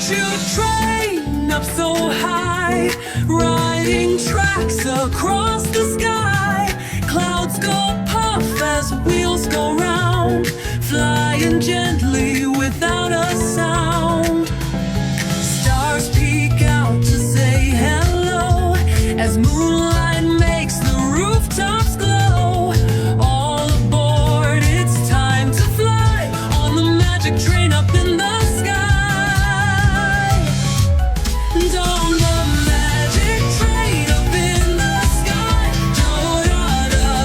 choo train up so high, riding tracks across the sky. Clouds go puff as wheels go round, flying gently without a sound. Stars peek out to say hello as moonlight makes the rooftops glow. All aboard, it's time to fly on the magic train up in the sky. And on the magic train up in the sky, do-da-da-da-da-da.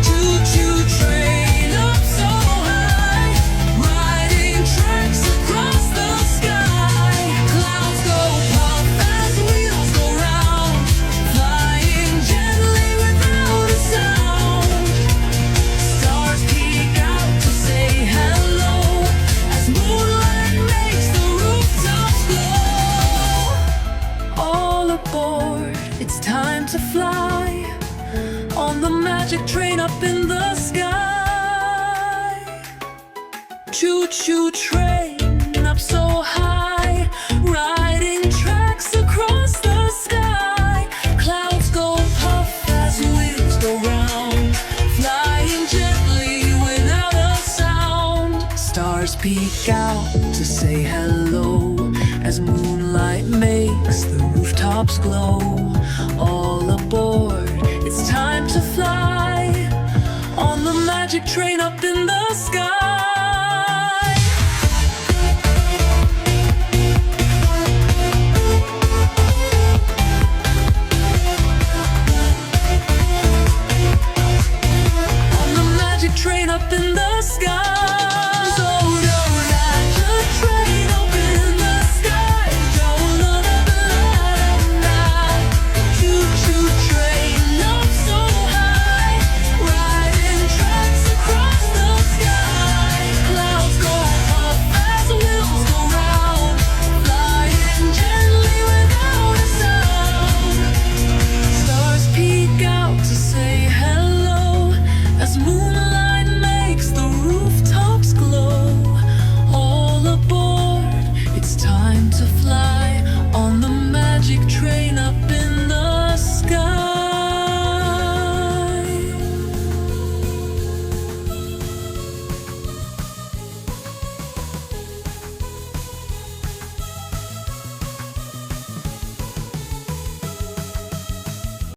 Choo-choo train up so high, riding tracks across the sky. Clouds go puff as wheels go round, flying gently without a sound. Stars peek out to say hello as moonlight makes the rooftops glow. All aboard, it's time to fly on the magic train up in the sky. Choo-choo train up so high, riding tracks across the sky. Clouds go puff as wheels go round, flying gently without a sound. Stars peek out to say hello as moonlight makes the rooftops glow. All aboard, it's time to fly on the magic train up in the sky. On the magic train up in the sky.